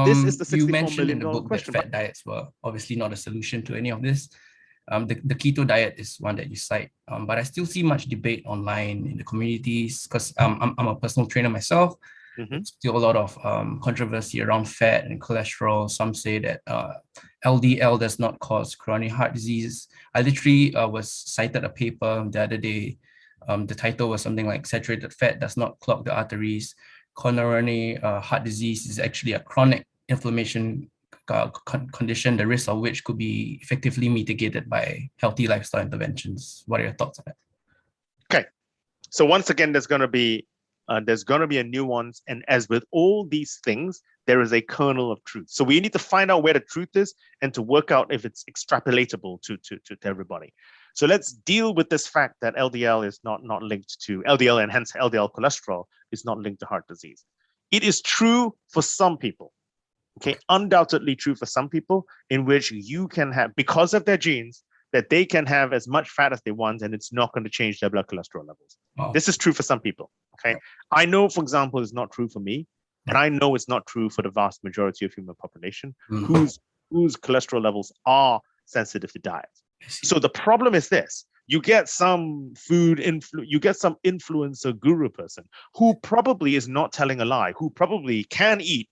This is the You $64 mentioned in million the book that question. But fat diets were obviously not a solution to any of this. The keto diet is one that you cite, but I still see much debate online in the communities because I'm a personal trainer myself. There's still a lot of controversy around fat and cholesterol. Some say that LDL does not cause coronary heart disease. I literally was cited a paper the other day. The title was something like "Saturated fat does not clog the arteries. Coronary heart disease is actually a chronic inflammation condition, the risk of which could be effectively mitigated by healthy lifestyle interventions." What are your thoughts on that? okay, so once again, there's going to be a nuance, and as with all these things, there is a kernel of truth. So we need to find out where the truth is and to work out if it's extrapolatable to everybody. So let's deal with this fact that LDL is not linked to LDL, and hence LDL cholesterol is not linked to heart disease. It is true for some people. Okay, undoubtedly true for some people, in which you can have, because of their genes, that they can have as much fat as they want and it's not going to change their blood cholesterol levels. Oh. This is true for some people. Okay, I know, for example, it's not true for me, and I know it's not true for the vast majority of human population whose cholesterol levels are sensitive to diet. So the problem is this: you get some influencer guru person who probably is not telling a lie, who probably can eat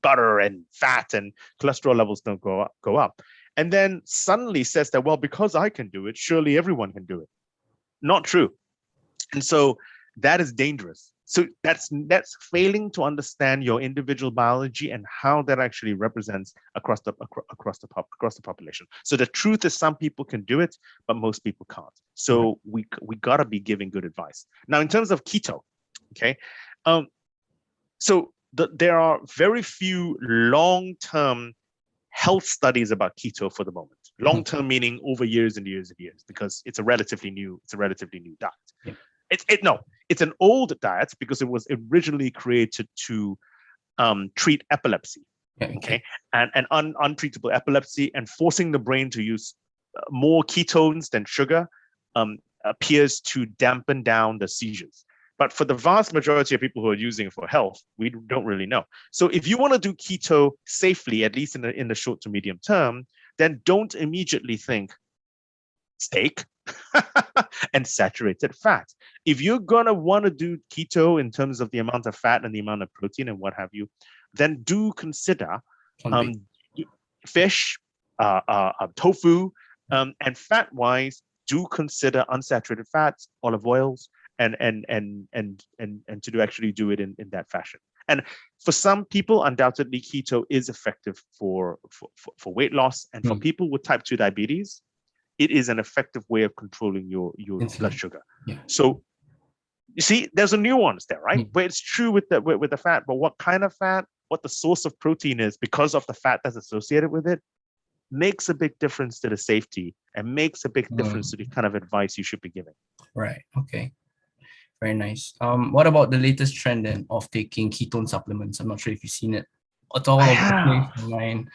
butter and fat and cholesterol levels don't go up, and then suddenly says that, well, because I can do it, surely everyone can do it. Not true. And so that is dangerous. So that's failing to understand your individual biology and how that actually represents across the population. So the truth is, some people can do it, but most people can't. So we gotta be giving good advice. Now, in terms of keto, okay, so there are very few long-term health studies about keto for the moment. Long-term meaning over years and years and years, because it's a relatively new diet. It's an old diet because it was originally created to treat epilepsy. Okay, and untreatable epilepsy, and forcing the brain to use more ketones than sugar appears to dampen down the seizures. But for the vast majority of people who are using it for health, we don't really know. So if you want to do keto safely, at least in the short to medium term, then don't immediately think steak and saturated fat. If you're going to want to do keto in terms of the amount of fat and the amount of protein and what have you, then do consider fish, tofu, and fat-wise, do consider unsaturated fats, olive oils, and to actually do it in that fashion. And for some people, undoubtedly, keto is effective for weight loss, and for people with type 2 diabetes, it is an effective way of controlling your blood sugar. So you see, there's a nuance there, right? But it's true with the fat, but what kind of fat, what the source of protein is, because of the fat that's associated with it, makes a big difference to the safety and makes a big difference to the kind of advice you should be giving. Right. Okay. Very nice. What about the latest trend then of taking ketone supplements? I'm not sure if you've seen it. It's all over the place online.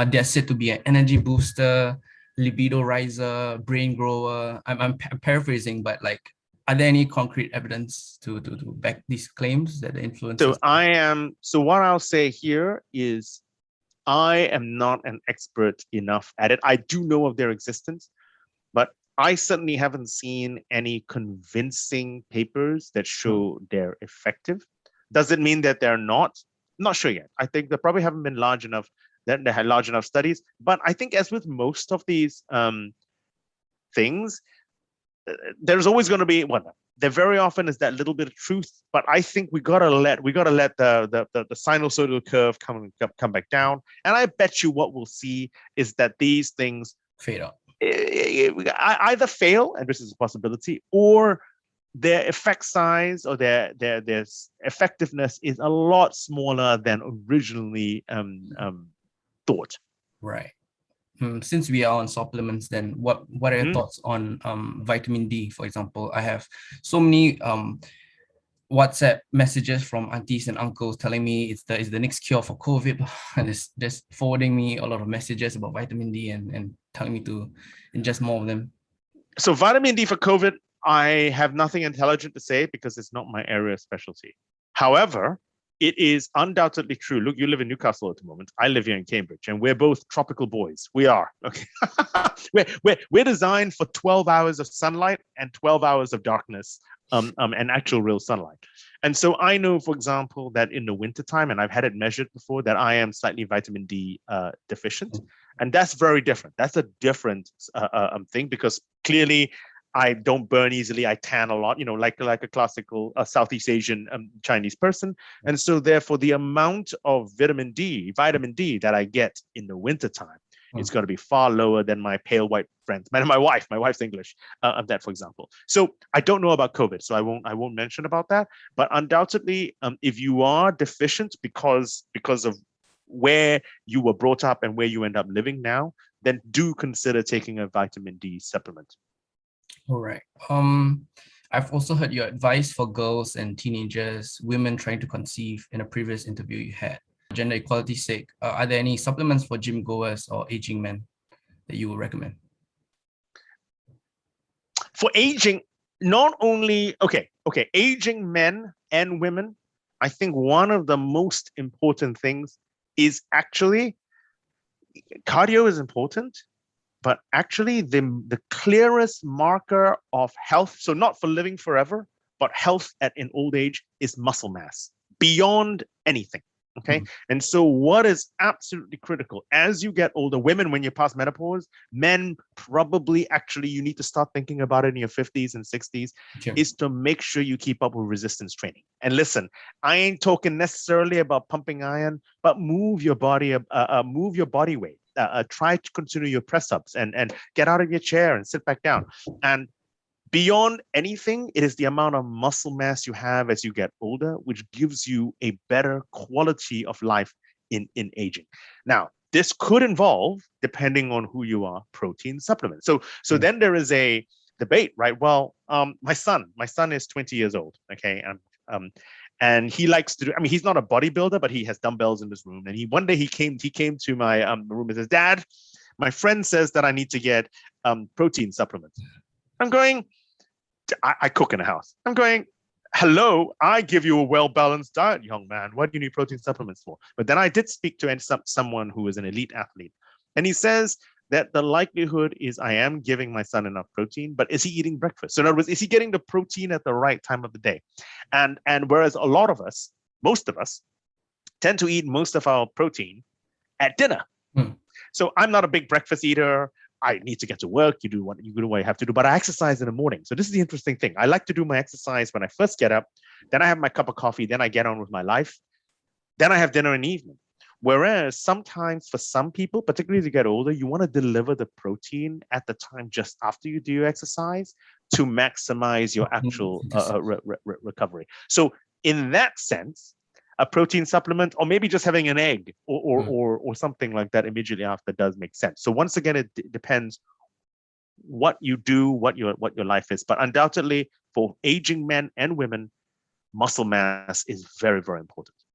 They're said to be an energy booster, libido riser, brain grower. I'm paraphrasing, but like, are there any concrete evidence to back these claims that the influencers? So what I'll say here is, I am not an expert enough at it. I do know of their existence, but I certainly haven't seen any convincing papers that show they're effective. Does it mean that they're not? Not sure yet. I think they probably haven't been large enough, that they had large enough studies. But I think, as with most of these things, there's always going to be there very often is that little bit of truth. But I think we gotta let the sinusoidal curve come back down. And I bet you what we'll see is that these things fade out. Either fail, and this is a possibility, or their effect size or their effectiveness is a lot smaller than originally thought. Right. Since we are on supplements, then what are your thoughts on vitamin D, for example? I have so many WhatsApp messages from aunties and uncles telling me it's the next cure for COVID, and it's just forwarding me a lot of messages about vitamin D and telling me to ingest more of them. So vitamin D for COVID, I have nothing intelligent to say because it's not my area of specialty. However, it is undoubtedly true. Look, you live in Newcastle at the moment. I live here in Cambridge, and we're both tropical boys. We are. Okay. we're designed for 12 hours of sunlight and 12 hours of darkness, and actual real sunlight. And so I know, for example, that in the wintertime, and I've had it measured before, that I am slightly vitamin D deficient. And that's very different. That's a different thing, because clearly I don't burn easily. I tan a lot, like a classical Southeast Asian Chinese person. And so therefore the amount of vitamin D that I get in the wintertime is going to be far lower than my pale white friends. My wife's English, that, for example. So I don't know about COVID, so I won't mention about that. But undoubtedly, if you are deficient because of where you were brought up and where you end up living now, then do consider taking a vitamin D supplement. All right. I've also heard your advice for girls and teenagers, women trying to conceive in a previous interview you had. For gender equality's sake, are there any supplements for gym goers or aging men that you would recommend? For aging, not only, aging men and women, I think one of the most important things is actually, cardio is important, but actually the clearest marker of health, so not for living forever, but health in old age, is muscle mass beyond anything. Okay. And so what is absolutely critical as you get older, women, when you pass menopause, men probably, actually, you need to start thinking about it in your 50s and 60s, is to make sure you keep up with resistance training. And listen, I ain't talking necessarily about pumping iron, but move your body, move your body weight. Try to continue your press ups and get out of your chair and sit back down. And beyond anything, it is the amount of muscle mass you have as you get older, which gives you a better quality of life in aging. Now, this could involve, depending on who you are, protein supplements. So then there is a debate, right? Well, my son is 20 years old. Okay. And he likes to do, he's not a bodybuilder, but he has dumbbells in his room. And one day he came to my room and says, "Dad, my friend says that I need to get protein supplements." I'm going, I cook in the house. I'm going, hello, I give you a well-balanced diet, young man. What do you need protein supplements for? But then I did speak to someone who is an elite athlete. And he says that the likelihood is I am giving my son enough protein, but is he eating breakfast? So in other words, is he getting the protein at the right time of the day? And whereas a lot of us, most of us, tend to eat most of our protein at dinner. So I'm not a big breakfast eater. I need to get to work. You do what you have to do, but I exercise in the morning. So this is the interesting thing. I like to do my exercise when I first get up, then I have my cup of coffee, then I get on with my life. Then I have dinner in the evening. Whereas sometimes for some people, particularly as you get older, you want to deliver the protein at the time just after you do your exercise to maximize your actual recovery. So in that sense, a protein supplement, or maybe just having an egg or something like that immediately after, does make sense. So once again, it depends what you do, what your life is. But undoubtedly, for aging men and women, muscle mass is very, very important.